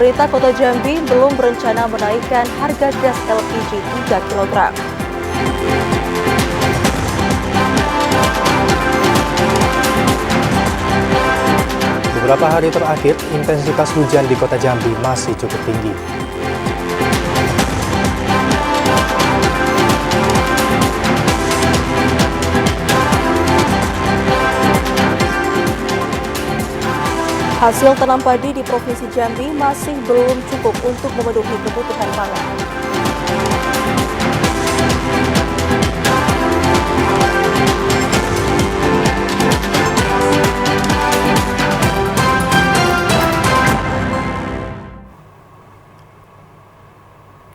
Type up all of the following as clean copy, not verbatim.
Pemerintah Kota Jambi belum berencana menaikkan harga gas LPG 3 kg. Beberapa hari terakhir, intensitas hujan di Kota Jambi masih cukup tinggi. Hasil tanam padi di Provinsi Jambi masih belum cukup untuk memenuhi kebutuhan pangan.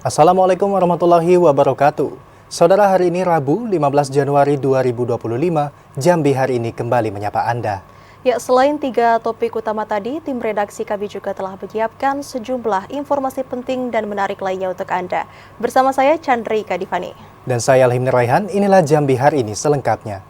Assalamualaikum warahmatullahi wabarakatuh. Saudara, hari ini Rabu 15 Januari 2025, Jambi hari ini kembali menyapa Anda. Ya, selain 3 topik utama tadi, tim redaksi kami juga telah menyiapkan sejumlah informasi penting dan menarik lainnya untuk Anda. Bersama saya Chandrika Divani. Dan saya Alhimni Raihan, inilah Jambi hari ini selengkapnya.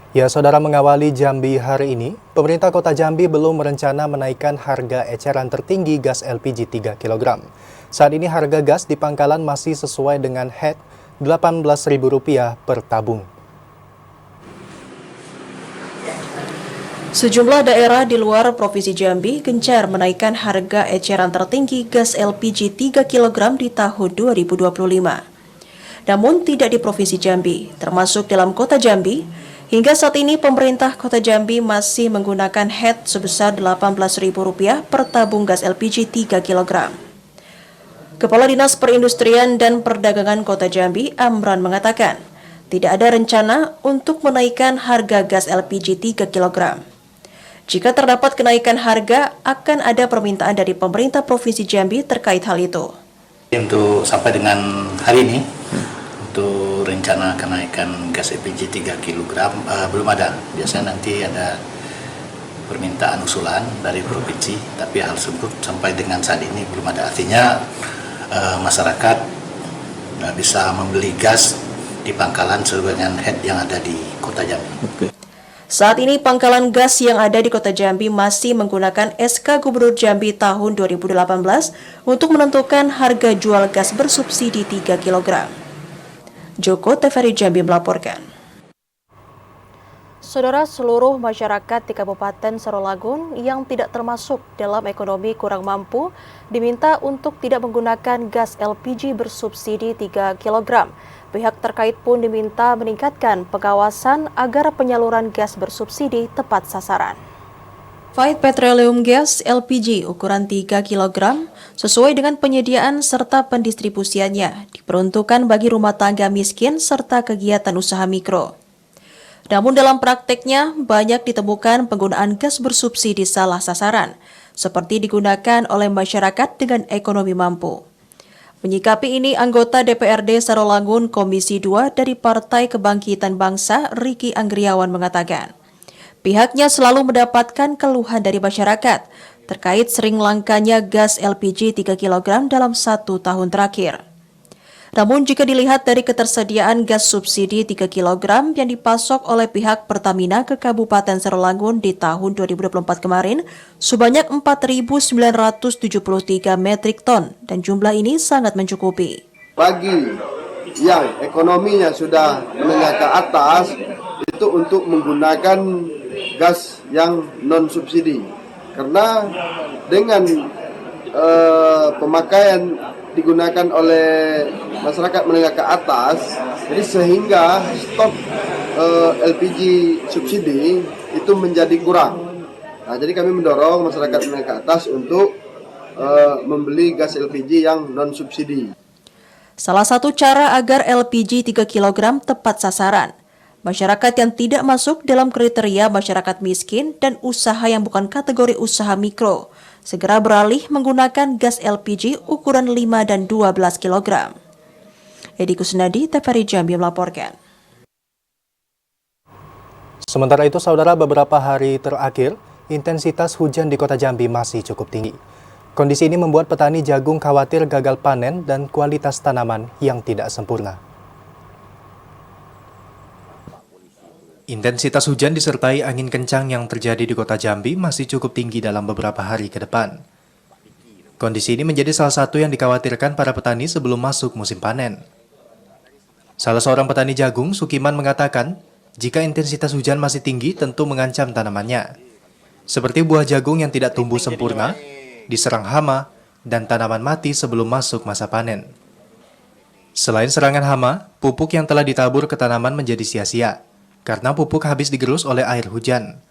Ya, saudara, mengawali Jambi hari ini, pemerintah Kota Jambi belum merencana menaikkan harga eceran tertinggi gas LPG 3 kg. Saat ini harga gas di pangkalan masih sesuai dengan head Rp18.000 per tabung. Sejumlah daerah di luar Provinsi Jambi gencar menaikkan harga eceran tertinggi gas LPG 3 kg di tahun 2025. Namun tidak di Provinsi Jambi, termasuk dalam Kota Jambi. Hingga saat ini pemerintah Kota Jambi masih menggunakan head sebesar Rp18.000 per tabung gas LPG 3 kg. Kepala Dinas Perindustrian dan Perdagangan Kota Jambi, Amran, mengatakan tidak ada rencana untuk menaikkan harga gas LPG 3 kg. Jika terdapat kenaikan harga, akan ada permintaan dari pemerintah Provinsi Jambi terkait hal itu. Untuk sampai dengan hari ini, untuk rencana kenaikan gas LPG 3 kg belum ada. Biasanya nanti ada permintaan usulan dari provinsi, tapi hal tersebut sampai dengan saat ini belum ada. Artinya masyarakat bisa membeli gas di pangkalan sesuai dengan head yang ada di Kota Jambi. Saat ini pangkalan gas yang ada di Kota Jambi masih menggunakan SK Gubernur Jambi tahun 2018 untuk menentukan harga jual gas bersubsidi 3 kg. Joko TVRI Jambi melaporkan. Saudara, seluruh masyarakat di Kabupaten Sarawangun yang tidak termasuk dalam ekonomi kurang mampu diminta untuk tidak menggunakan gas LPG bersubsidi 3 kg. Pihak terkait pun diminta meningkatkan pengawasan agar penyaluran gas bersubsidi tepat sasaran. Fight Petroleum Gas LPG ukuran 3 kg sesuai dengan penyediaan serta pendistribusiannya diperuntukkan bagi rumah tangga miskin serta kegiatan usaha mikro. Namun dalam prakteknya banyak ditemukan penggunaan gas bersubsidi salah sasaran, seperti digunakan oleh masyarakat dengan ekonomi mampu. Menyikapi ini, anggota DPRD Sarawangun Komisi 2 dari Partai Kebangkitan Bangsa, Riki Anggriawan, mengatakan, pihaknya selalu mendapatkan keluhan dari masyarakat terkait sering langkanya gas LPG 3 kg dalam 1 tahun terakhir. Namun jika dilihat dari ketersediaan gas subsidi 3 kg yang dipasok oleh pihak Pertamina ke Kabupaten Sarawangun di tahun 2024 kemarin, sebanyak 4.973 metrik ton dan jumlah ini sangat mencukupi. Bagi yang ekonominya sudah menengah ke atas, itu untuk menggunakan gas yang non-subsidi. Karena dengan pemakaian digunakan oleh masyarakat menengah ke atas, jadi sehingga stok LPG subsidi itu menjadi kurang. Nah, jadi kami mendorong masyarakat menengah ke atas untuk membeli gas LPG yang non-subsidi. Salah satu cara agar LPG 3 kg tepat sasaran, masyarakat yang tidak masuk dalam kriteria masyarakat miskin dan usaha yang bukan kategori usaha mikro segera beralih menggunakan gas LPG ukuran 5 dan 12 kg. Edi Kusnadi, TVRI Jambi melaporkan. Sementara itu, saudara, beberapa hari terakhir, intensitas hujan di Kota Jambi masih cukup tinggi. Kondisi ini membuat petani jagung khawatir gagal panen dan kualitas tanaman yang tidak sempurna. Intensitas hujan disertai angin kencang yang terjadi di kota Jambi masih cukup tinggi dalam beberapa hari ke depan. Kondisi ini menjadi salah satu yang dikhawatirkan para petani sebelum masuk musim panen. Salah seorang petani jagung, Sukiman, mengatakan jika intensitas hujan masih tinggi tentu mengancam tanamannya. Seperti buah jagung yang tidak tumbuh sempurna, diserang hama, dan tanaman mati sebelum masuk masa panen. Selain serangan hama, pupuk yang telah ditabur ke tanaman menjadi sia-sia karena pupuk habis digerus oleh air hujan,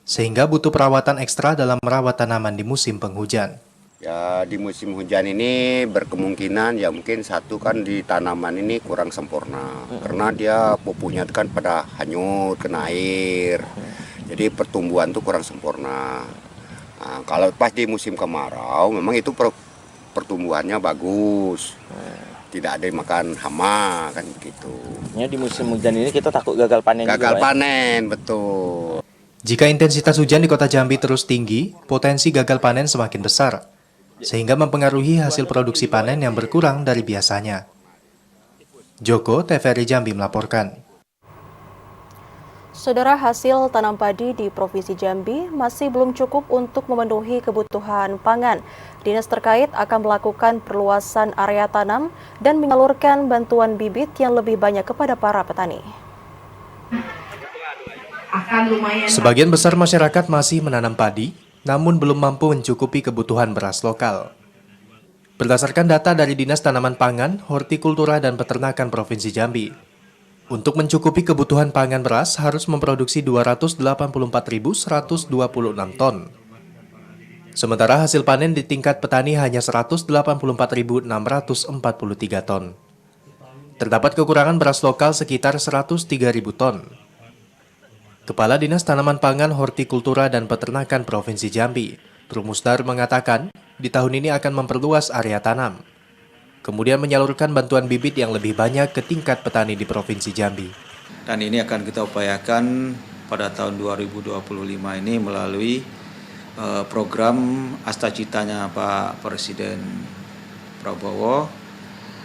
sehingga butuh perawatan ekstra dalam merawat tanaman di musim penghujan. Ya, di musim hujan ini berkemungkinan ya mungkin satu kan di tanaman ini kurang sempurna karena dia pupuknya kan pada hanyut kena air, jadi pertumbuhan tuh kurang sempurna. Nah, kalau pas di musim kemarau memang itu pertumbuhannya bagus, tidak ada makan hama kan begitu. Ya, di musim hujan ini kita takut gagal panen. Gagal juga, panen, betul. Jika intensitas hujan di kota Jambi terus tinggi, potensi gagal panen semakin besar, sehingga mempengaruhi hasil produksi panen yang berkurang dari biasanya. Joko, TVRI Jambi melaporkan. Saudara, hasil tanam padi di Provinsi Jambi masih belum cukup untuk memenuhi kebutuhan pangan. Dinas terkait akan melakukan perluasan area tanam dan menyalurkan bantuan bibit yang lebih banyak kepada para petani. Sebagian besar masyarakat masih menanam padi, namun belum mampu mencukupi kebutuhan beras lokal. Berdasarkan data dari Dinas Tanaman Pangan, Hortikultura dan Peternakan Provinsi Jambi, untuk mencukupi kebutuhan pangan beras harus memproduksi 284.126 ton. Sementara hasil panen di tingkat petani hanya 184.643 ton. Terdapat kekurangan beras lokal sekitar 103.000 ton. Kepala Dinas Tanaman Pangan, Hortikultura dan Peternakan Provinsi Jambi, Rumusdar, mengatakan di tahun ini akan memperluas area tanam, kemudian menyalurkan bantuan bibit yang lebih banyak ke tingkat petani di Provinsi Jambi. Dan ini akan kita upayakan pada tahun 2025 ini melalui program Astacitanya Pak Presiden Prabowo,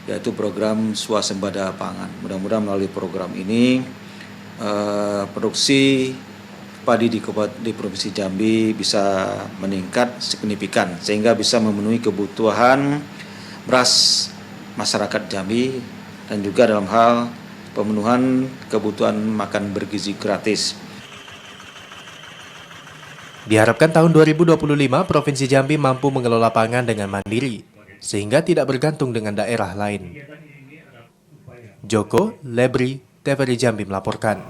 yaitu program swasembada pangan. Mudah-mudahan melalui program ini produksi padi di Provinsi Jambi bisa meningkat signifikan sehingga bisa memenuhi kebutuhan beras masyarakat Jambi dan juga dalam hal pemenuhan kebutuhan makan bergizi gratis. Diharapkan tahun 2025 Provinsi Jambi mampu mengelola pangan dengan mandiri sehingga tidak bergantung dengan daerah lain. Joko, Lebri, TVRI Jambi melaporkan.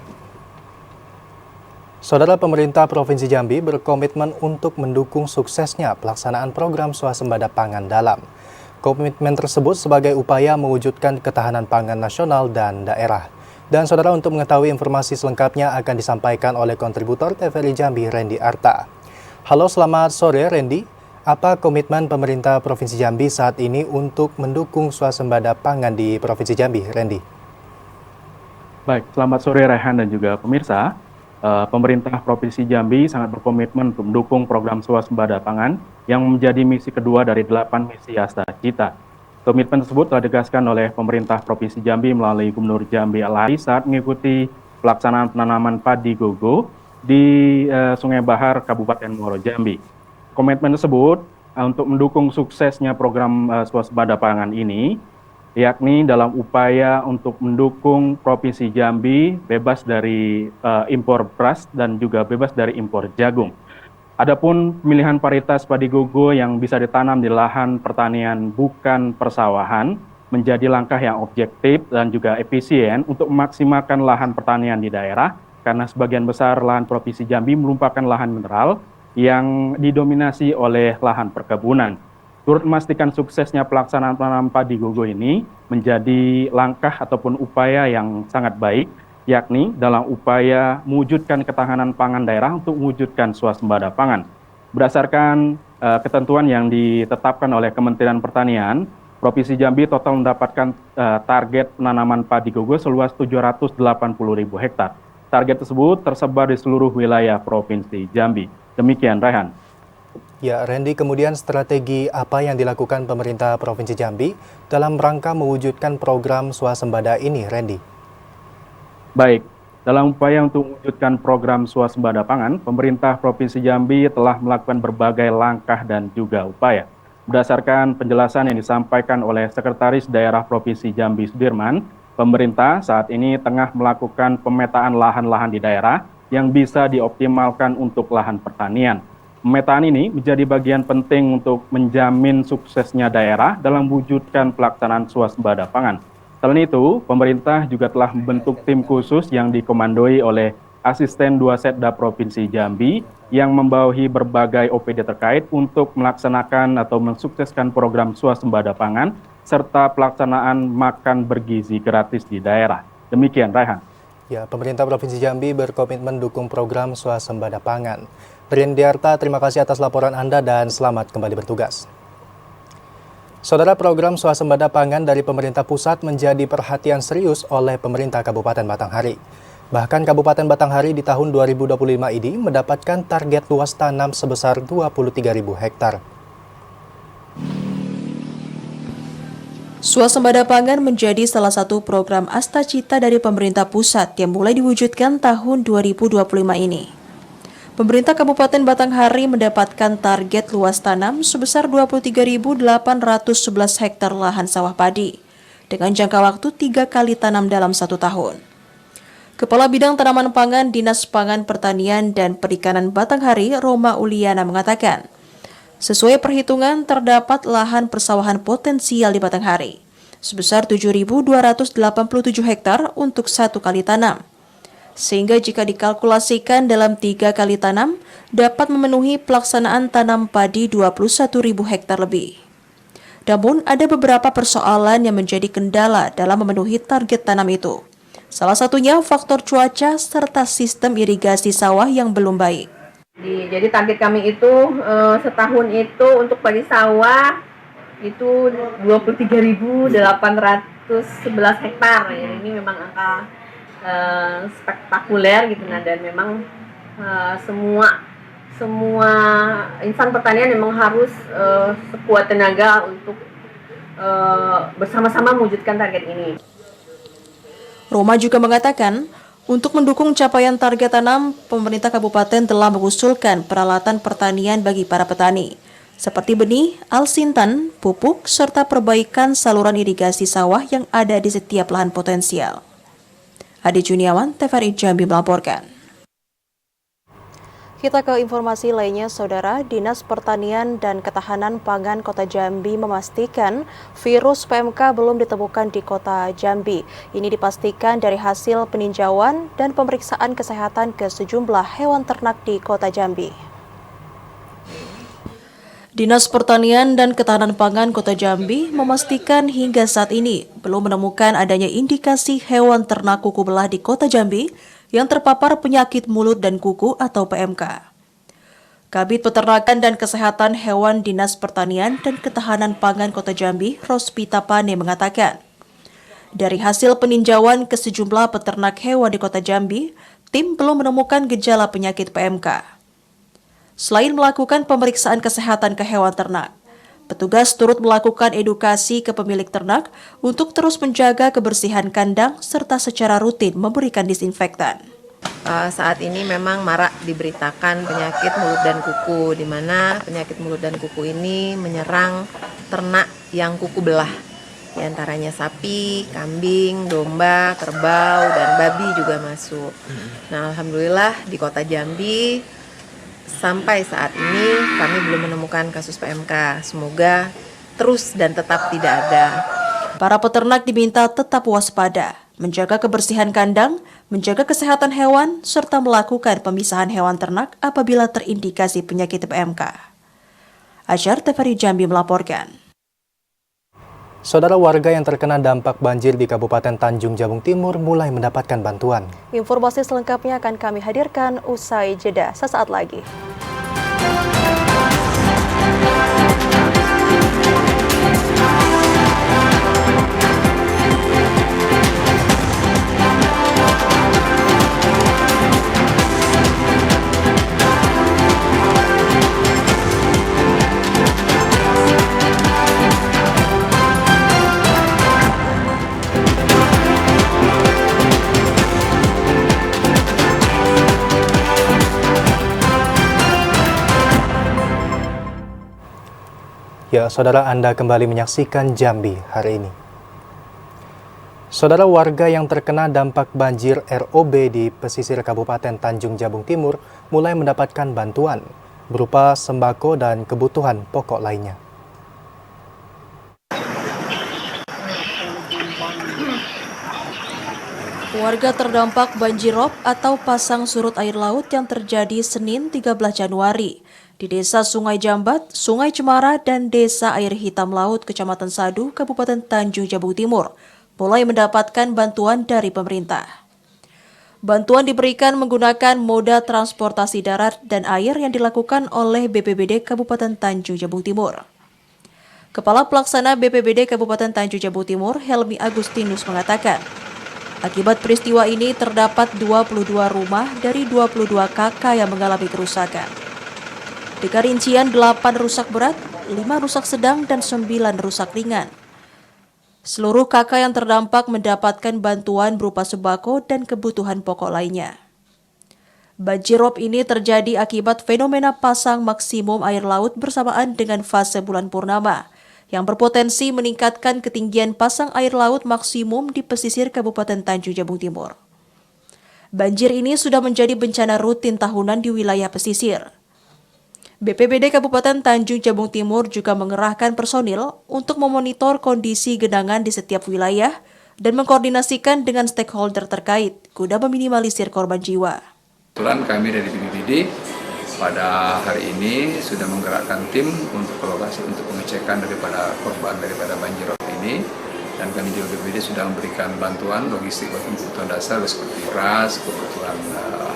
Saudara, pemerintah Provinsi Jambi berkomitmen untuk mendukung suksesnya pelaksanaan program swasembada pangan dalam. Komitmen tersebut sebagai upaya mewujudkan ketahanan pangan nasional dan daerah. Dan saudara, untuk mengetahui informasi selengkapnya akan disampaikan oleh kontributor TVRI Jambi, Randy Arta. Halo, selamat sore Randy. Apa komitmen pemerintah Provinsi Jambi saat ini untuk mendukung swasembada pangan di Provinsi Jambi, Randy? Baik, selamat sore Rehan dan juga pemirsa. Pemerintah Provinsi Jambi sangat berkomitmen untuk mendukung program swasembada pangan yang menjadi misi kedua dari 8 misi Astacita. Komitmen tersebut telah ditegaskan oleh pemerintah Provinsi Jambi melalui Gubernur Jambi Al-Hari saat mengikuti pelaksanaan penanaman padi gogo di Sungai Bahar, Kabupaten Muaro Jambi. Komitmen tersebut untuk mendukung suksesnya program swasembada pangan ini, yakni dalam upaya untuk mendukung Provinsi Jambi bebas dari impor beras dan juga bebas dari impor jagung. Adapun pemilihan varietas padi gogo yang bisa ditanam di lahan pertanian bukan persawahan menjadi langkah yang objektif dan juga efisien untuk memaksimalkan lahan pertanian di daerah, karena sebagian besar lahan Provinsi Jambi merupakan lahan mineral yang didominasi oleh lahan perkebunan. Turut memastikan suksesnya pelaksanaan penanaman padi gogo ini menjadi langkah ataupun upaya yang sangat baik, yakni dalam upaya mewujudkan ketahanan pangan daerah untuk mewujudkan swasembada pangan. Berdasarkan ketentuan yang ditetapkan oleh Kementerian Pertanian, Provinsi Jambi total mendapatkan target penanaman padi gogo seluas 780.000 hektar. Target tersebut tersebar di seluruh wilayah Provinsi Jambi. Demikian, Rehan. Ya, Randy, kemudian strategi apa yang dilakukan pemerintah Provinsi Jambi dalam rangka mewujudkan program swasembada ini, Randy? Baik, dalam upaya untuk mewujudkan program swasembada pangan, pemerintah Provinsi Jambi telah melakukan berbagai langkah dan juga upaya. Berdasarkan penjelasan yang disampaikan oleh Sekretaris Daerah Provinsi Jambi Sudirman, pemerintah saat ini tengah melakukan pemetaan lahan-lahan di daerah yang bisa dioptimalkan untuk lahan pertanian. Pemetaan ini menjadi bagian penting untuk menjamin suksesnya daerah dalam mewujudkan pelaksanaan swasembada pangan. Selain itu, pemerintah juga telah membentuk tim khusus yang dikomandoi oleh Asisten 2 Setda Provinsi Jambi yang membawahi berbagai OPD terkait untuk melaksanakan atau mensukseskan program swasembada pangan serta pelaksanaan makan bergizi gratis di daerah. Demikian, Raihan. Ya, pemerintah Provinsi Jambi berkomitmen dukung program swasembada pangan. Rian Diarta, terima kasih atas laporan Anda dan selamat kembali bertugas. Saudara, program swasembada pangan dari pemerintah pusat menjadi perhatian serius oleh pemerintah Kabupaten Batanghari. Bahkan Kabupaten Batanghari di tahun 2025 ini mendapatkan target luas tanam sebesar 23.000 hektar. Swasembada pangan menjadi salah satu program Astacita dari pemerintah pusat yang mulai diwujudkan tahun 2025 ini. Pemerintah Kabupaten Batanghari mendapatkan target luas tanam sebesar 23.811 hektar lahan sawah padi dengan jangka waktu 3 kali tanam dalam 1 tahun. Kepala Bidang Tanaman Pangan Dinas Pangan Pertanian dan Perikanan Batanghari, Roma Uliana mengatakan, sesuai perhitungan terdapat lahan persawahan potensial di Batanghari sebesar 7.287 hektar untuk 1 kali tanam. Sehingga jika dikalkulasikan dalam 3 kali tanam, dapat memenuhi pelaksanaan tanam padi 21.000 hektar lebih. Namun, ada beberapa persoalan yang menjadi kendala dalam memenuhi target tanam itu. Salah satunya faktor cuaca serta sistem irigasi sawah yang belum baik. Jadi target kami itu setahun itu untuk padi sawah itu 23.811 hektar. Ya, ini memang angka spektakuler gitu, nah, dan memang semua insan pertanian memang harus sekuat tenaga untuk bersama-sama mewujudkan target ini. Roma juga mengatakan, untuk mendukung capaian target tanam, pemerintah kabupaten telah mengusulkan peralatan pertanian bagi para petani, seperti benih, alsintan, pupuk, serta perbaikan saluran irigasi sawah yang ada di setiap lahan potensial. Adi Juniawan, TVRI Jambi melaporkan. Kita ke informasi lainnya, Saudara. Dinas Pertanian dan Ketahanan Pangan Kota Jambi memastikan virus PMK belum ditemukan di Kota Jambi. Ini dipastikan dari hasil peninjauan dan pemeriksaan kesehatan ke sejumlah hewan ternak di Kota Jambi. Dinas Pertanian dan Ketahanan Pangan Kota Jambi memastikan hingga saat ini belum menemukan adanya indikasi hewan ternak kuku belah di Kota Jambi yang terpapar penyakit mulut dan kuku atau PMK. Kabid Peternakan dan Kesehatan Hewan Dinas Pertanian dan Ketahanan Pangan Kota Jambi, Rospita Pane mengatakan, dari hasil peninjauan ke sejumlah peternak hewan di Kota Jambi, tim belum menemukan gejala penyakit PMK. Selain melakukan pemeriksaan kesehatan ke hewan ternak, petugas turut melakukan edukasi ke pemilik ternak untuk terus menjaga kebersihan kandang serta secara rutin memberikan disinfektan. Saat ini memang marak diberitakan penyakit mulut dan kuku, di mana penyakit mulut dan kuku ini menyerang ternak yang kuku belah, di antaranya sapi, kambing, domba, kerbau, dan babi juga masuk. Nah, alhamdulillah di Kota Jambi sampai saat ini kami belum menemukan kasus PMK. Semoga terus dan tetap tidak ada. Para peternak diminta tetap waspada, menjaga kebersihan kandang, menjaga kesehatan hewan, serta melakukan pemisahan hewan ternak apabila terindikasi penyakit PMK. Asyar, TVRI Jambi melaporkan. Saudara, warga yang terkena dampak banjir di Kabupaten Tanjung Jabung Timur mulai mendapatkan bantuan. Informasi selengkapnya akan kami hadirkan usai jeda sesaat lagi. Ya, saudara, Anda kembali menyaksikan Jambi hari ini. Saudara, warga yang terkena dampak banjir ROB di pesisir Kabupaten Tanjung Jabung Timur mulai mendapatkan bantuan berupa sembako dan kebutuhan pokok lainnya. Warga terdampak banjirop atau pasang surut air laut yang terjadi Senin 13 Januari di Desa Sungai Jambat, Sungai Cemara, dan Desa Air Hitam Laut, Kecamatan Sadu, Kabupaten Tanjung Jabung Timur, mulai mendapatkan bantuan dari pemerintah. Bantuan diberikan menggunakan moda transportasi darat dan air yang dilakukan oleh BPBD Kabupaten Tanjung Jabung Timur. Kepala Pelaksana BPBD Kabupaten Tanjung Jabung Timur, Helmi Agustinus, mengatakan, akibat peristiwa ini terdapat 22 rumah dari 22 KK yang mengalami kerusakan. Dengan rincian 8 rusak berat, 5 rusak sedang, dan 9 rusak ringan. Seluruh KK yang terdampak mendapatkan bantuan berupa sembako dan kebutuhan pokok lainnya. Banjirop ini terjadi akibat fenomena pasang maksimum air laut bersamaan dengan fase bulan purnama, yang berpotensi meningkatkan ketinggian pasang air laut maksimum di pesisir Kabupaten Tanjung Jabung Timur. Banjir ini sudah menjadi bencana rutin tahunan di wilayah pesisir. BPBD Kabupaten Tanjung Jabung Timur juga mengerahkan personil untuk memonitor kondisi genangan di setiap wilayah dan mengkoordinasikan dengan stakeholder terkait guna meminimalisir korban jiwa. Kebetulan kami dari BPBD pada hari ini sudah menggerakkan tim untuk lokasi untuk pengecekan daripada korban daripada banjirop ini, dan kami juga BPBD sudah memberikan bantuan logistik buat kebutuhan dasar seperti beras, kebutuhan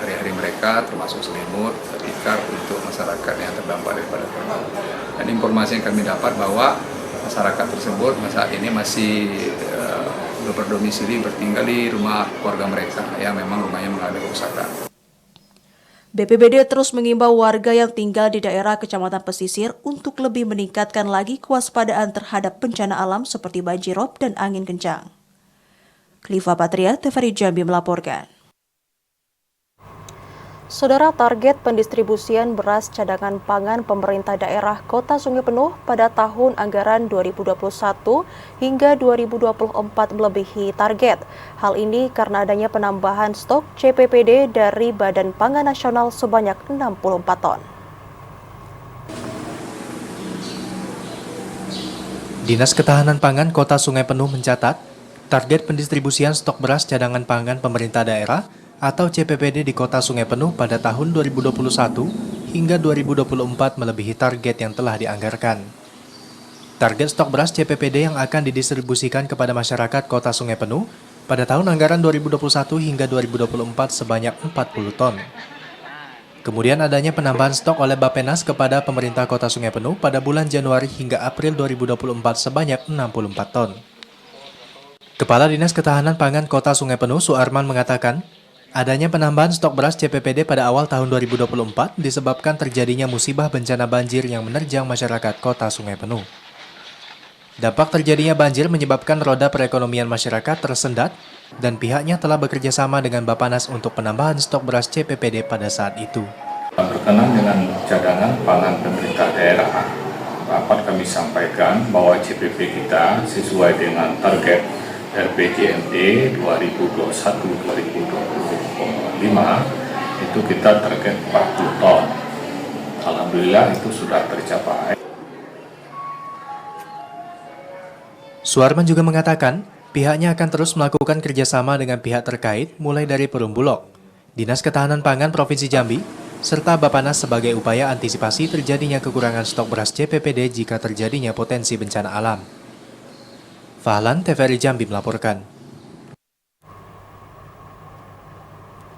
hari-hari mereka termasuk selimut, tikar untuk masyarakat yang terdampak daripada korban. Dan informasi yang kami dapat bahwa masyarakat tersebut saat ini masih berdomisili bertinggal di rumah keluarga mereka yang memang rumahnya mengalami kerusakan. BPBD terus mengimbau warga yang tinggal di daerah kecamatan pesisir untuk lebih meningkatkan lagi kewaspadaan terhadap bencana alam seperti banjirop dan angin kencang. Kliva Patria, TVRI Jambi melaporkan. Saudara, target pendistribusian beras cadangan pangan pemerintah daerah Kota Sungai Penuh pada tahun anggaran 2021 hingga 2024 melebihi target. Hal ini karena adanya penambahan stok CPPD dari Badan Pangan Nasional sebanyak 64 ton. Dinas Ketahanan Pangan Kota Sungai Penuh mencatat, target pendistribusian stok beras cadangan pangan pemerintah daerah atau CPPD di Kota Sungai Penuh pada tahun 2021 hingga 2024 melebihi target yang telah dianggarkan. Target stok beras CPPD yang akan didistribusikan kepada masyarakat Kota Sungai Penuh pada tahun anggaran 2021 hingga 2024 sebanyak 40 ton. Kemudian adanya penambahan stok oleh Bappenas kepada pemerintah Kota Sungai Penuh pada bulan Januari hingga April 2024 sebanyak 64 ton. Kepala Dinas Ketahanan Pangan Kota Sungai Penuh, Suarman, mengatakan, adanya penambahan stok beras CPPD pada awal tahun 2024 disebabkan terjadinya musibah bencana banjir yang menerjang masyarakat Kota Sungai Penuh. Dampak terjadinya banjir menyebabkan roda perekonomian masyarakat tersendat dan pihaknya telah bekerja sama dengan Bappenas untuk penambahan stok beras CPPD pada saat itu. Berkenaan dengan cadangan pangan pemerintah daerah, dapat kami sampaikan bahwa CPP kita sesuai dengan target RPJMD 2021-2025 itu kita target 40 ton. Alhamdulillah itu sudah tercapai. Suarman juga mengatakan, pihaknya akan terus melakukan kerjasama dengan pihak terkait mulai dari Perum Bulog, Dinas Ketahanan Pangan Provinsi Jambi, serta Bappenas sebagai upaya antisipasi terjadinya kekurangan stok beras CPPD jika terjadinya potensi bencana alam. Fahlan, TVRI Jambi melaporkan.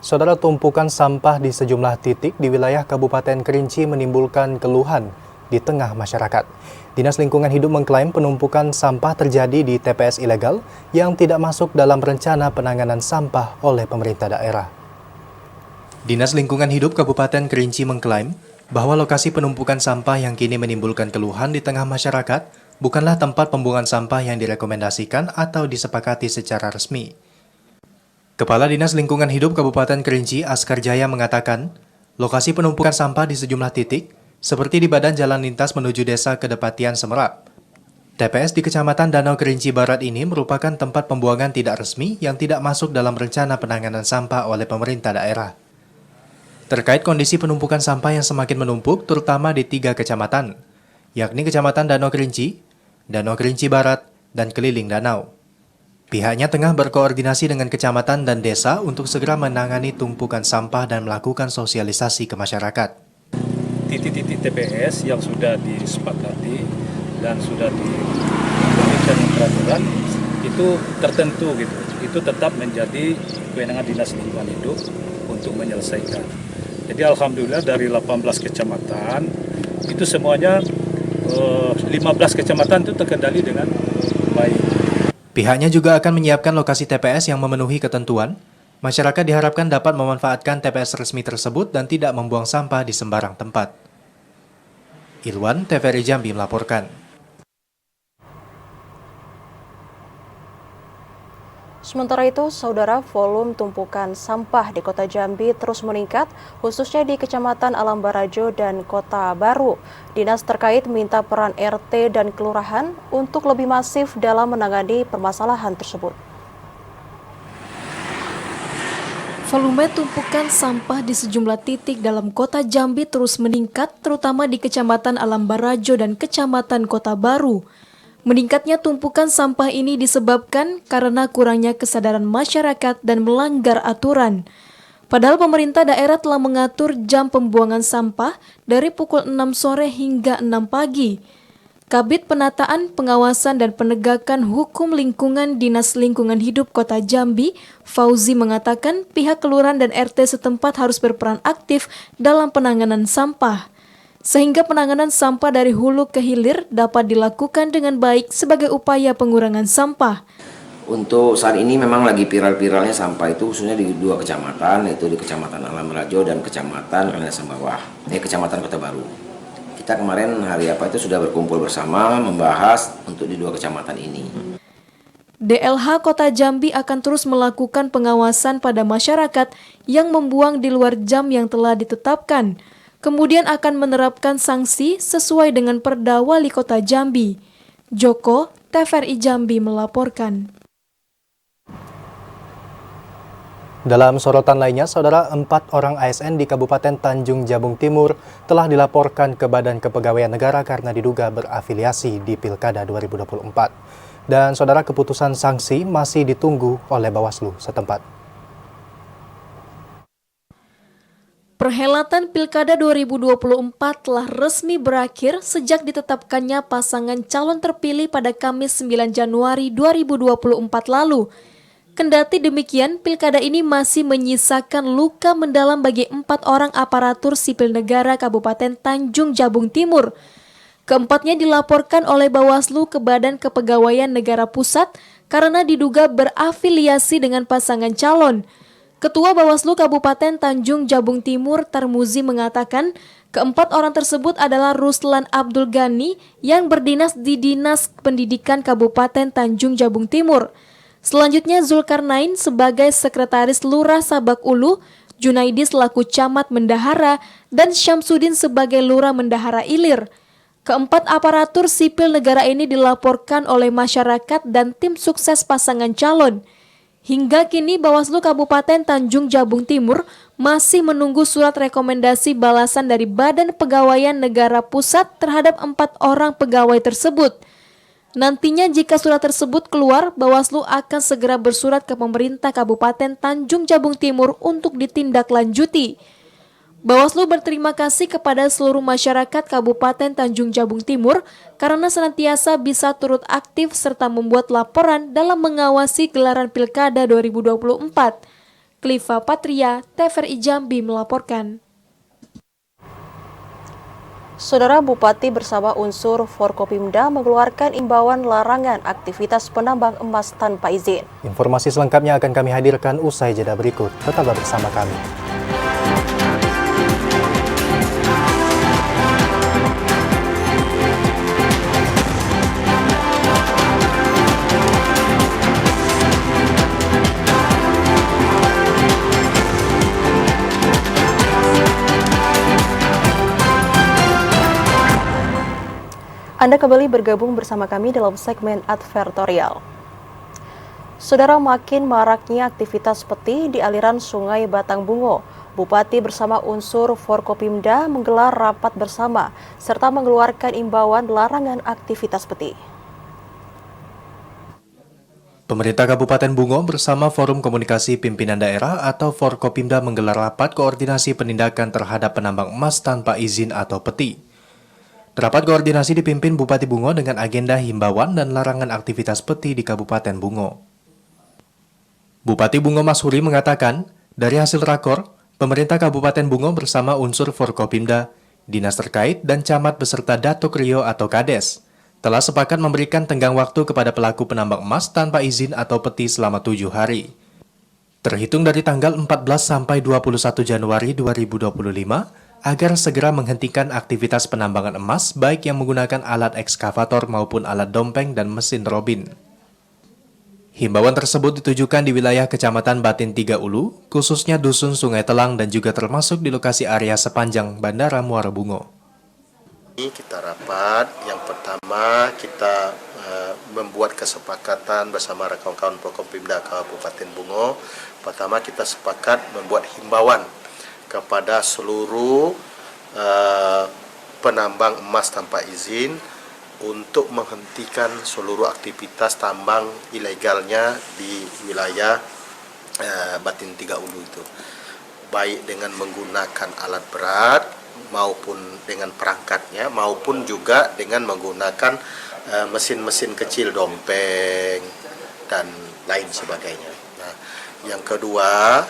Saudara, tumpukan sampah di sejumlah titik di wilayah Kabupaten Kerinci menimbulkan keluhan di tengah masyarakat. Dinas Lingkungan Hidup mengklaim penumpukan sampah terjadi di TPS ilegal yang tidak masuk dalam rencana penanganan sampah oleh pemerintah daerah. Dinas Lingkungan Hidup Kabupaten Kerinci mengklaim bahwa lokasi penumpukan sampah yang kini menimbulkan keluhan di tengah masyarakat bukanlah tempat pembuangan sampah yang direkomendasikan atau disepakati secara resmi. Kepala Dinas Lingkungan Hidup Kabupaten Kerinci, Askar Jaya, mengatakan, lokasi penumpukan sampah di sejumlah titik seperti di badan jalan lintas menuju desa Kedepatian Semerap. TPS di Kecamatan Danau Kerinci Barat ini merupakan tempat pembuangan tidak resmi yang tidak masuk dalam rencana penanganan sampah oleh pemerintah daerah. Terkait kondisi penumpukan sampah yang semakin menumpuk, terutama di 3 kecamatan, yakni Kecamatan Danau Kerinci Barat, dan Keliling Danau. Pihaknya tengah berkoordinasi dengan kecamatan dan desa untuk segera menangani tumpukan sampah dan melakukan sosialisasi ke masyarakat. Titik-titik TPS yang sudah disepakati dan sudah diberikan peraturan itu tertentu gitu. Itu tetap menjadi kewenangan Dinas Lingkungan Hidup untuk menyelesaikan. Jadi alhamdulillah dari 18 kecamatan itu semuanya 15 kecamatan itu terkendali dengan baik. Pihaknya juga akan menyiapkan lokasi TPS yang memenuhi ketentuan. Masyarakat diharapkan dapat memanfaatkan TPS resmi tersebut dan tidak membuang sampah di sembarang tempat. Ilwan, TVRI Jambi melaporkan. Sementara itu, saudara, volume tumpukan sampah di Kota Jambi terus meningkat, khususnya di Kecamatan Alam Barajo dan Kota Baru. Dinas terkait minta peran RT dan kelurahan untuk lebih masif dalam menangani permasalahan tersebut. Volume tumpukan sampah di sejumlah titik dalam Kota Jambi terus meningkat, terutama di Kecamatan Alam Barajo dan Kecamatan Kota Baru. Meningkatnya tumpukan sampah ini disebabkan karena kurangnya kesadaran masyarakat dan melanggar aturan. Padahal pemerintah daerah telah mengatur jam pembuangan sampah dari pukul 6 sore hingga 6 pagi. Kabid Penataan, Pengawasan dan Penegakan Hukum Lingkungan Dinas Lingkungan Hidup Kota Jambi, Fauzi mengatakan pihak kelurahan dan RT setempat harus berperan aktif dalam penanganan sampah, sehingga penanganan sampah dari hulu ke hilir dapat dilakukan dengan baik sebagai upaya pengurangan sampah. Untuk saat ini memang lagi viral-viralnya sampah itu khususnya di 2 kecamatan, yaitu di Kecamatan Alam Barajo dan Kecamatan Karangasem Bawah, Kecamatan Kota Baru. Kita kemarin hari itu sudah berkumpul bersama membahas untuk di 2 kecamatan ini. DLH Kota Jambi akan terus melakukan pengawasan pada masyarakat yang membuang di luar jam yang telah ditetapkan. Kemudian akan menerapkan sanksi sesuai dengan Perda Wali Kota Jambi. Joko, TVRI Jambi melaporkan. Dalam sorotan lainnya, saudara, 4 orang ASN di Kabupaten Tanjung Jabung Timur telah dilaporkan ke Badan Kepegawaian Negara karena diduga berafiliasi di Pilkada 2024. Dan saudara, keputusan sanksi masih ditunggu oleh Bawaslu setempat. Perhelatan Pilkada 2024 telah resmi berakhir sejak ditetapkannya pasangan calon terpilih pada Kamis 9 Januari 2024 lalu. Kendati demikian, Pilkada ini masih menyisakan luka mendalam bagi 4 orang aparatur sipil negara Kabupaten Tanjung Jabung Timur. Keempatnya dilaporkan oleh Bawaslu ke Badan Kepegawaian Negara Pusat karena diduga berafiliasi dengan pasangan calon. Ketua Bawaslu Kabupaten Tanjung Jabung Timur, Tarmuzi, mengatakan keempat orang tersebut adalah Ruslan Abdul Ghani yang berdinas di Dinas Pendidikan Kabupaten Tanjung Jabung Timur. Selanjutnya Zulkarnain sebagai Sekretaris Lurah Sabak Ulu, Junaidi selaku Camat Mendahara, dan Syamsuddin sebagai Lurah Mendahara Ilir. Keempat aparatur sipil negara ini dilaporkan oleh masyarakat dan tim sukses pasangan calon. Hingga kini Bawaslu Kabupaten Tanjung Jabung Timur masih menunggu surat rekomendasi balasan dari Badan Pegawaian Negara Pusat terhadap 4 orang pegawai tersebut. Nantinya jika surat tersebut keluar, Bawaslu akan segera bersurat ke pemerintah Kabupaten Tanjung Jabung Timur untuk ditindaklanjuti. Bawaslu berterima kasih kepada seluruh masyarakat Kabupaten Tanjung Jabung Timur karena senantiasa bisa turut aktif serta membuat laporan dalam mengawasi gelaran Pilkada 2024. Kliva Patria, TVRI Jambi melaporkan. Saudara, Bupati bersama unsur Forkopimda mengeluarkan imbauan larangan aktivitas penambang emas tanpa izin. Informasi selengkapnya akan kami hadirkan usai jeda berikut. Tetaplah bersama kami. Anda kembali bergabung bersama kami dalam segmen advertorial. Saudara, makin maraknya aktivitas peti di aliran Sungai Batang Bungo. Bupati bersama unsur Forkopimda menggelar rapat bersama serta mengeluarkan imbauan larangan aktivitas peti. Pemerintah Kabupaten Bungo bersama Forum Komunikasi Pimpinan Daerah atau Forkopimda menggelar rapat koordinasi penindakan terhadap penambang emas tanpa izin atau peti. Rapat koordinasi dipimpin Bupati Bungo dengan agenda himbauan dan larangan aktivitas peti di Kabupaten Bungo. Bupati Bungo Mashuri mengatakan, dari hasil rakor, pemerintah Kabupaten Bungo bersama unsur Forkopimda, dinas terkait, dan camat beserta Datuk Rio atau Kades telah sepakat memberikan tenggang waktu kepada pelaku penambang emas tanpa izin atau peti selama 7 hari. Terhitung dari tanggal 14 sampai 21 Januari 2025, agar segera menghentikan aktivitas penambangan emas baik yang menggunakan alat ekskavator maupun alat dompeng dan mesin robin. Himbauan tersebut ditujukan di wilayah Kecamatan Batin Tiga Ulu, khususnya Dusun Sungai Telang dan juga termasuk di lokasi area sepanjang Bandara Muara Bungo. Kita rapat, yang pertama kita membuat kesepakatan bersama rekan-rekan Forkopimda Kabupaten Bungo. Pertama kita sepakat membuat himbauan kepada seluruh penambang emas tanpa izin untuk menghentikan seluruh aktivitas tambang ilegalnya di wilayah Batin Tiga Ulu itu, baik dengan menggunakan alat berat maupun dengan perangkatnya maupun juga dengan menggunakan mesin-mesin kecil, dompeng dan lain sebagainya. Nah, yang kedua,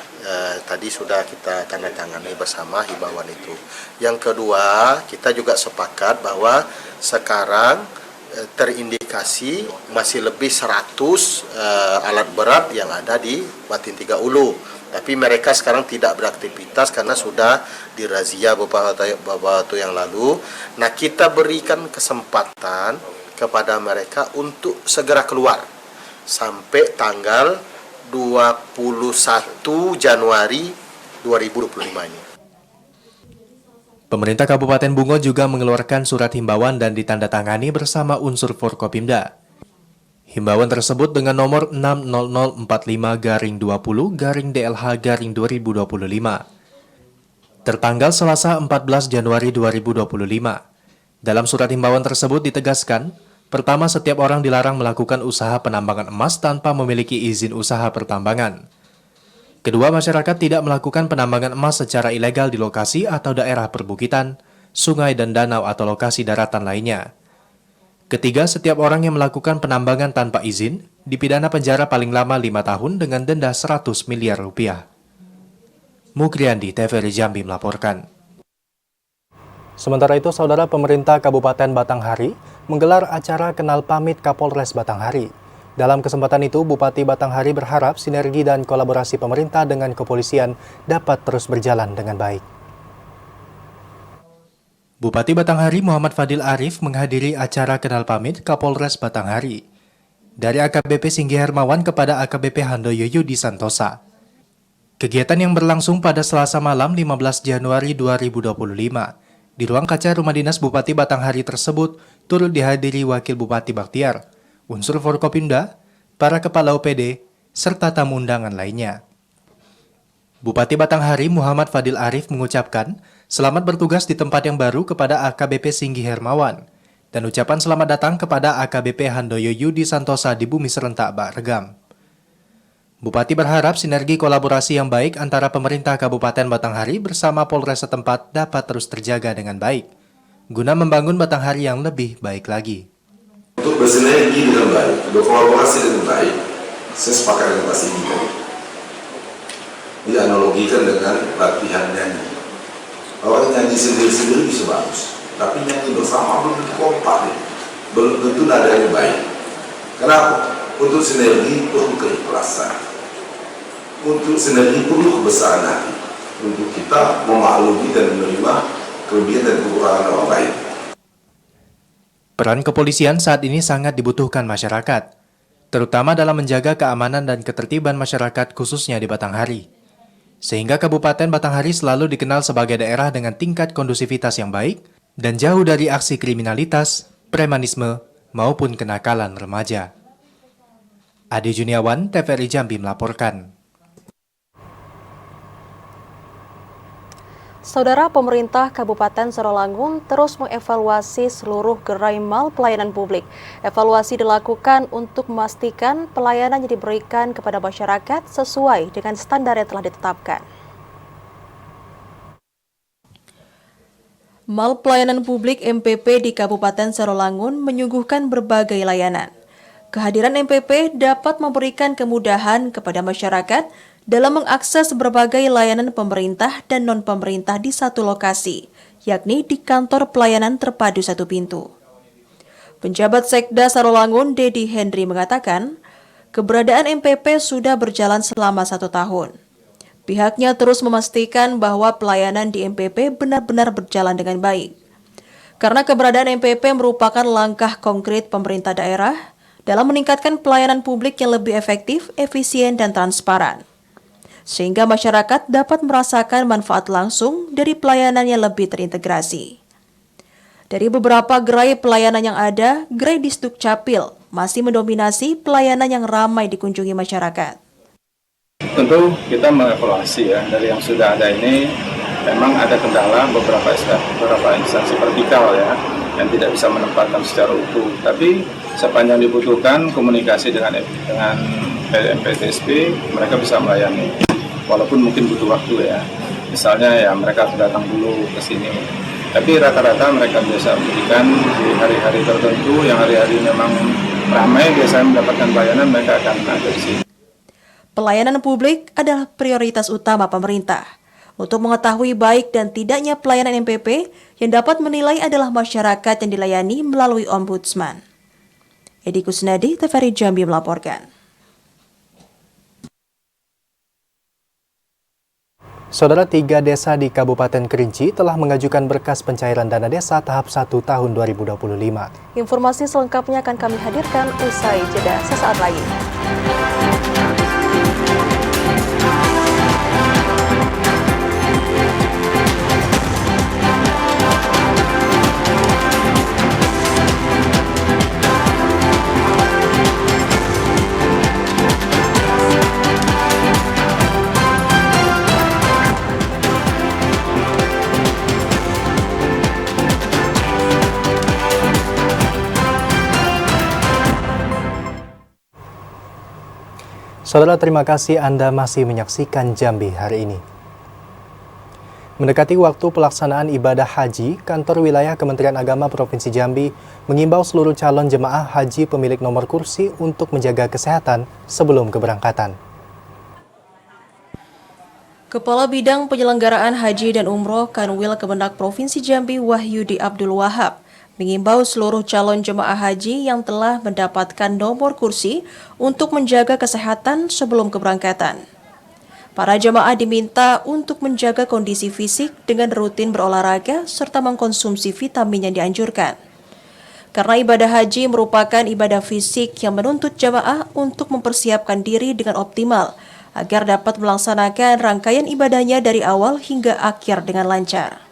tadi sudah kita tanda tangani bersama himbauan itu. Yang kedua, kita juga sepakat bahwa sekarang terindikasi masih lebih 100 alat berat yang ada di Batin Tiga Ulu. Tapi mereka sekarang tidak beraktivitas karena sudah dirazia beberapa waktu yang lalu. Nah, kita berikan kesempatan kepada mereka untuk segera keluar sampai tanggal 21 Januari 2025 ini. Pemerintah Kabupaten Bungo juga mengeluarkan surat himbauan dan ditandatangani bersama unsur Forkopimda. Himbauan tersebut dengan nomor 60045-20-DLH-2025. Tertanggal Selasa 14 Januari 2025. Dalam surat himbauan tersebut ditegaskan, pertama, setiap orang dilarang melakukan usaha penambangan emas tanpa memiliki izin usaha pertambangan. Kedua, masyarakat tidak melakukan penambangan emas secara ilegal di lokasi atau daerah perbukitan, sungai dan danau atau lokasi daratan lainnya. Ketiga, setiap orang yang melakukan penambangan tanpa izin dipidana penjara paling lama 5 tahun dengan denda 100 miliar rupiah. Mukriandi, TVRI Jambi melaporkan. Sementara itu, Saudara, pemerintah Kabupaten Batanghari menggelar acara kenal pamit Kapolres Batanghari. Dalam kesempatan itu, Bupati Batanghari berharap sinergi dan kolaborasi pemerintah dengan kepolisian dapat terus berjalan dengan baik. Bupati Batanghari Muhammad Fadil Arif menghadiri acara kenal pamit Kapolres Batanghari. Dari AKBP Singgi Hermawan kepada AKBP Handoyo Yudi Santosa. Kegiatan yang berlangsung pada Selasa malam 15 Januari 2025 di ruang kaca Rumah Dinas Bupati Batanghari tersebut turut dihadiri Wakil Bupati Bakhtiar, unsur Forkopimda, para kepala OPD, serta tamu undangan lainnya. Bupati Batanghari Muhammad Fadil Arif mengucapkan selamat bertugas di tempat yang baru kepada AKBP Singgi Hermawan dan ucapan selamat datang kepada AKBP Handoyo Yudi Santosa di Bumi Serentak Baregam. Bupati berharap sinergi kolaborasi yang baik antara pemerintah Kabupaten Batanghari bersama Polres setempat dapat terus terjaga dengan baik, guna membangun Batanghari yang lebih baik lagi. Untuk bersinergi dengan baik, berkolaborasi dengan baik, saya sepakat dengan Pak Singgi tadi. Dianalogikan dengan latihan nyanyi. Kalau nyanyi sendiri-sendiri bisa bagus, tapi nyanyi bersama belum tentu kompak, belum tentu nadanya baik. Kenapa? Untuk sinergi perlu keikhlasan, untuk sinergi perlu kebesaran hati, untuk kita memaklumi dan menerima kelebihan dan kekurangan orang lain. Peran kepolisian saat ini sangat dibutuhkan masyarakat, terutama dalam menjaga keamanan dan ketertiban masyarakat khususnya di Batanghari. Sehingga Kabupaten Batanghari selalu dikenal sebagai daerah dengan tingkat kondusivitas yang baik dan jauh dari aksi kriminalitas, premanisme, maupun kenakalan remaja. Adi Juniawan, TVRI Jambi melaporkan. Saudara, pemerintah Kabupaten Sarawangun terus mengevaluasi seluruh gerai mal pelayanan publik. Evaluasi dilakukan untuk memastikan pelayanan yang diberikan kepada masyarakat sesuai dengan standar yang telah ditetapkan. Mal pelayanan publik MPP di Kabupaten Sarawangun menyuguhkan berbagai layanan. Kehadiran MPP dapat memberikan kemudahan kepada masyarakat dalam mengakses berbagai layanan pemerintah dan non-pemerintah di satu lokasi, yakni di kantor pelayanan terpadu satu pintu. Penjabat Sekda Sarawangun, Dedi Henry mengatakan, keberadaan MPP sudah berjalan selama 1 tahun. Pihaknya terus memastikan bahwa pelayanan di MPP benar-benar berjalan dengan baik. Karena keberadaan MPP merupakan langkah konkret pemerintah daerah dalam meningkatkan pelayanan publik yang lebih efektif, efisien, dan transparan, sehingga masyarakat dapat merasakan manfaat langsung dari pelayanan yang lebih terintegrasi. Dari beberapa gerai pelayanan yang ada, gerai di Sdukcapil masih mendominasi pelayanan yang ramai dikunjungi masyarakat. Tentu kita mengevaluasi ya, dari yang sudah ada ini memang ada kendala beberapa instansi vertikal ya, yang tidak bisa menempatkan secara utuh. Tapi sepanjang dibutuhkan komunikasi dengan PTSP, mereka bisa melayani. Walaupun mungkin butuh waktu ya. Misalnya ya mereka datang dulu ke sini. Tapi rata-rata mereka biasa memberikan di hari-hari tertentu, yang hari-hari memang ramai biasanya mendapatkan pelayanan, mereka akan ada di sini. Pelayanan publik adalah prioritas utama pemerintah. Untuk mengetahui baik dan tidaknya pelayanan MPP, yang dapat menilai adalah masyarakat yang dilayani melalui Ombudsman. Edi Kusnadi, TVRI Jambi melaporkan. Saudara, 3 desa di Kabupaten Kerinci telah mengajukan berkas pencairan dana desa tahap 1 tahun 2025. Informasi selengkapnya akan kami hadirkan usai jeda sesaat lagi. Saudara, terima kasih Anda masih menyaksikan Jambi hari ini. Mendekati waktu pelaksanaan ibadah haji, Kantor Wilayah Kementerian Agama Provinsi Jambi mengimbau seluruh calon jemaah haji pemilik nomor kursi untuk menjaga kesehatan sebelum keberangkatan. Kepala Bidang Penyelenggaraan Haji dan Umroh Kanwil Kemenag Provinsi Jambi Wahyudi Abdul Wahab mengimbau seluruh calon jemaah haji yang telah mendapatkan nomor kursi untuk menjaga kesehatan sebelum keberangkatan. Para jemaah diminta untuk menjaga kondisi fisik dengan rutin berolahraga serta mengkonsumsi vitamin yang dianjurkan. Karena ibadah haji merupakan ibadah fisik yang menuntut jemaah untuk mempersiapkan diri dengan optimal agar dapat melaksanakan rangkaian ibadahnya dari awal hingga akhir dengan lancar.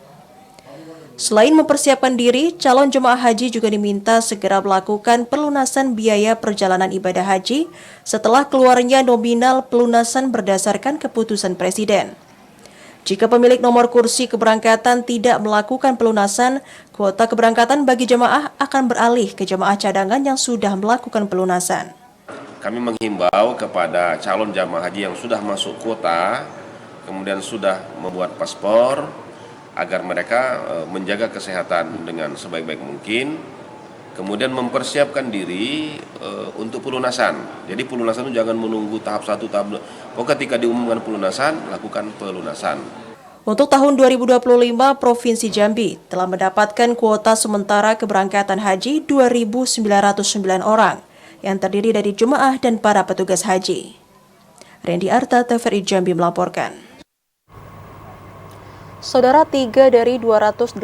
Selain mempersiapkan diri, calon jemaah haji juga diminta segera melakukan pelunasan biaya perjalanan ibadah haji setelah keluarnya nominal pelunasan berdasarkan keputusan Presiden. Jika pemilik nomor kursi keberangkatan tidak melakukan pelunasan, kuota keberangkatan bagi jemaah akan beralih ke jemaah cadangan yang sudah melakukan pelunasan. Kami menghimbau kepada calon jemaah haji yang sudah masuk kuota, kemudian sudah membuat paspor, agar mereka menjaga kesehatan dengan sebaik-baik mungkin, kemudian mempersiapkan diri untuk pelunasan. Jadi pelunasan itu jangan menunggu tahap 1, tahap 2. Pokoknya ketika diumumkan pelunasan, lakukan pelunasan. Untuk tahun 2025, Provinsi Jambi telah mendapatkan kuota sementara keberangkatan haji 2.909 orang yang terdiri dari jemaah dan para petugas haji. Randy Arta, TVRI Jambi melaporkan. Saudara, 3 dari 285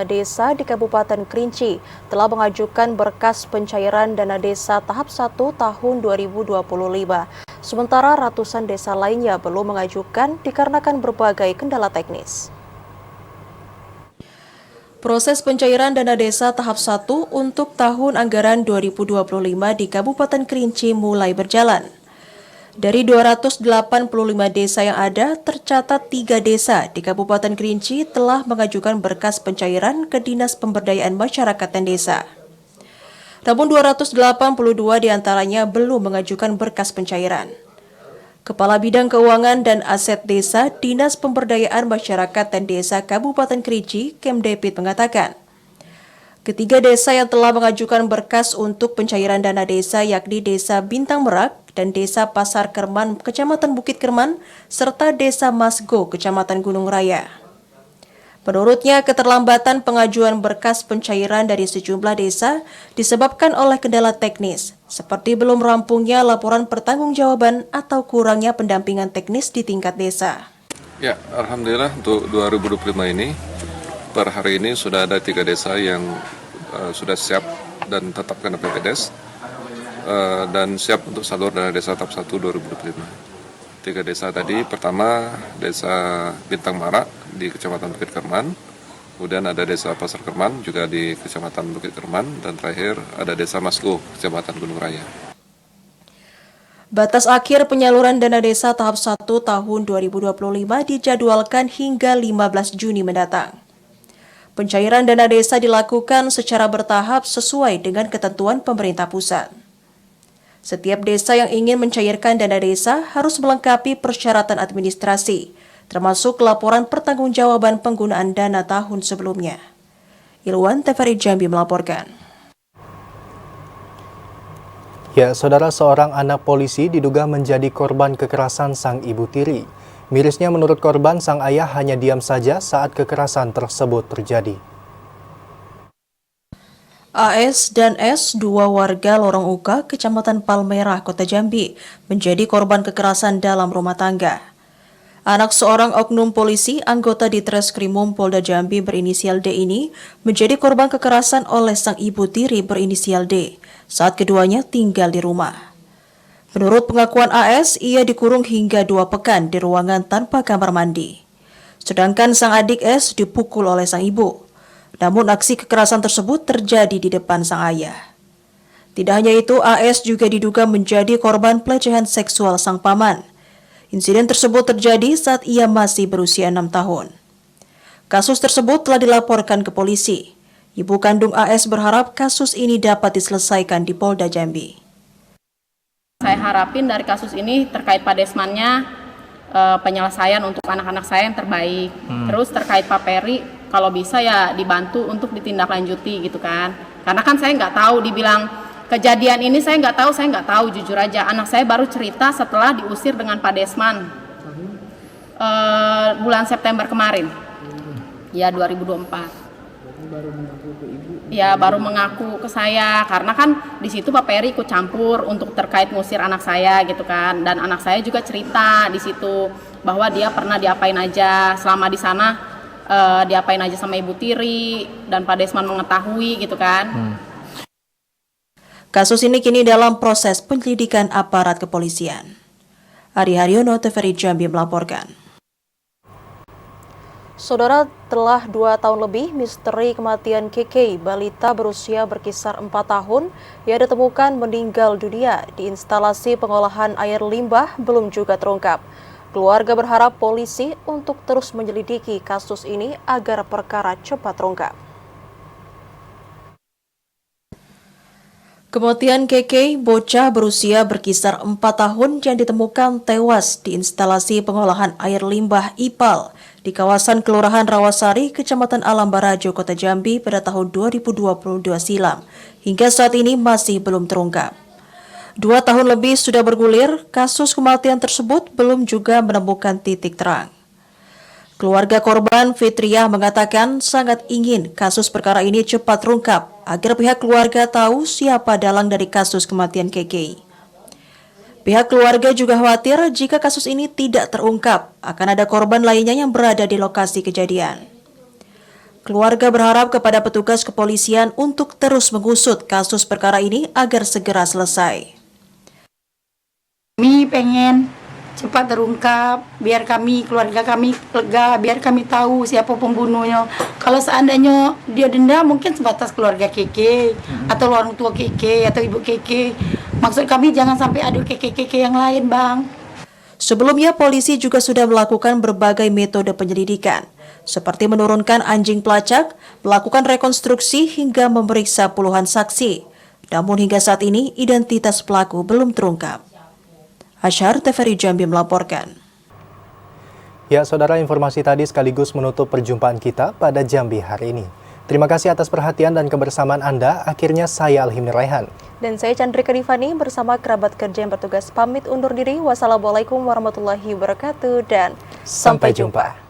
desa di Kabupaten Kerinci telah mengajukan berkas pencairan dana desa tahap 1 tahun 2025. Sementara ratusan desa lainnya belum mengajukan dikarenakan berbagai kendala teknis. Proses pencairan dana desa tahap 1 untuk tahun anggaran 2025 di Kabupaten Kerinci mulai berjalan. Dari 285 desa yang ada, tercatat 3 desa di Kabupaten Kerinci telah mengajukan berkas pencairan ke Dinas Pemberdayaan Masyarakat dan Desa. Namun 282 diantaranya belum mengajukan berkas pencairan. Kepala Bidang Keuangan dan Aset Desa Dinas Pemberdayaan Masyarakat dan Desa Kabupaten Kerinci, Kemdepit mengatakan, ketiga desa yang telah mengajukan berkas untuk pencairan dana desa yakni Desa Bintang Merak dan Desa Pasar Kerman, Kecamatan Bukit Kerman, serta Desa Masgo, Kecamatan Gunung Raya. Menurutnya, keterlambatan pengajuan berkas pencairan dari sejumlah desa disebabkan oleh kendala teknis, seperti belum rampungnya laporan pertanggungjawaban atau kurangnya pendampingan teknis di tingkat desa. Ya, Alhamdulillah untuk 2025 ini, per hari ini sudah ada 3 desa yang sudah siap dan tetapkan PPDS dan siap untuk salur dana desa tahap 1 2025. 3 desa tadi, pertama Desa Bintang Marak di Kecamatan Bukit Kerman, kemudian ada Desa Pasar Kerman juga di Kecamatan Bukit Kerman, dan terakhir ada Desa Masgo, Kecamatan Gunung Raya. Batas akhir penyaluran dana desa tahap 1 tahun 2025 dijadwalkan hingga 15 Juni mendatang. Pencairan dana desa dilakukan secara bertahap sesuai dengan ketentuan pemerintah pusat. Setiap desa yang ingin mencairkan dana desa harus melengkapi persyaratan administrasi, termasuk laporan pertanggungjawaban penggunaan dana tahun sebelumnya. Ilwan, TVRI Jambi melaporkan. Ya, saudara, seorang anak polisi diduga menjadi korban kekerasan sang ibu tiri. Mirisnya menurut korban, sang ayah hanya diam saja saat kekerasan tersebut terjadi. AS dan S, 2 warga Lorong Uka, Kecamatan Palmerah, Kota Jambi, menjadi korban kekerasan dalam rumah tangga. Anak seorang oknum polisi, anggota Ditreskrimum Polda Jambi berinisial D ini, menjadi korban kekerasan oleh sang ibu tiri berinisial D, saat keduanya tinggal di rumah. Menurut pengakuan AS, ia dikurung hingga 2 pekan di ruangan tanpa kamar mandi. Sedangkan sang adik S dipukul oleh sang ibu. Namun aksi kekerasan tersebut terjadi di depan sang ayah. Tidak hanya itu, AS juga diduga menjadi korban pelecehan seksual sang paman. Insiden tersebut terjadi saat ia masih berusia 6 tahun. Kasus tersebut telah dilaporkan ke polisi. Ibu kandung AS berharap kasus ini dapat diselesaikan di Polda Jambi. Saya harapin dari kasus ini terkait padesmannya penyelesaian untuk anak-anak saya yang terbaik. Terus terkait Pak Peri, kalau bisa ya dibantu untuk ditindaklanjuti gitu kan. Karena kan saya nggak tahu, dibilang kejadian ini saya nggak tahu jujur aja. Anak saya baru cerita setelah diusir dengan Pak Desman bulan September kemarin, ya 2024. Ya baru mengaku ke saya, karena kan di situ Pak Peri ikut campur untuk terkait ngusir anak saya gitu kan. Dan anak saya juga cerita di situ bahwa dia pernah diapain aja selama di sana. Diapain aja sama ibu tiri, dan Pak Desman mengetahui gitu kan. Kasus ini kini dalam proses penyelidikan aparat kepolisian. Ari Haryono, TVRI Jambi melaporkan. Saudara, telah 2 tahun lebih misteri kematian KK, balita berusia berkisar 4 tahun yang ditemukan meninggal dunia di instalasi pengolahan air limbah belum juga terungkap. Keluarga berharap polisi untuk terus menyelidiki kasus ini agar perkara cepat terungkap. Kematian KK, bocah berusia berkisar 4 tahun yang ditemukan tewas di instalasi pengolahan air limbah IPAL di kawasan Kelurahan Rawasari, Kecamatan Alam Barajo, Kota Jambi pada tahun 2022 silam. Hingga saat ini masih belum terungkap. 2 tahun lebih sudah bergulir, kasus kematian tersebut belum juga menemukan titik terang. Keluarga korban, Fitriah, mengatakan sangat ingin kasus perkara ini cepat terungkap agar pihak keluarga tahu siapa dalang dari kasus kematian KK. Pihak keluarga juga khawatir jika kasus ini tidak terungkap, akan ada korban lainnya yang berada di lokasi kejadian. Keluarga berharap kepada petugas kepolisian untuk terus mengusut kasus perkara ini agar segera selesai. Kami pengen cepat terungkap, biar kami, keluarga kami lega, biar kami tahu siapa pembunuhnya. Kalau seandainya dia denda mungkin sebatas keluarga Keke, atau orang tua Keke, atau ibu Keke. Maksud kami jangan sampai ada Keke-Keke yang lain, Bang. Sebelumnya, polisi juga sudah melakukan berbagai metode penyelidikan, seperti menurunkan anjing pelacak, melakukan rekonstruksi, hingga memeriksa puluhan saksi. Namun hingga saat ini, identitas pelaku belum terungkap. Asyar, TVRI Jambi melaporkan. Ya, saudara, informasi tadi sekaligus menutup perjumpaan kita pada Jambi hari ini. Terima kasih atas perhatian dan kebersamaan Anda. Akhirnya saya Alhimni Raihan. Dan saya Chandrika Divani bersama kerabat kerja yang bertugas pamit undur diri. Wassalamualaikum warahmatullahi wabarakatuh dan sampai jumpa.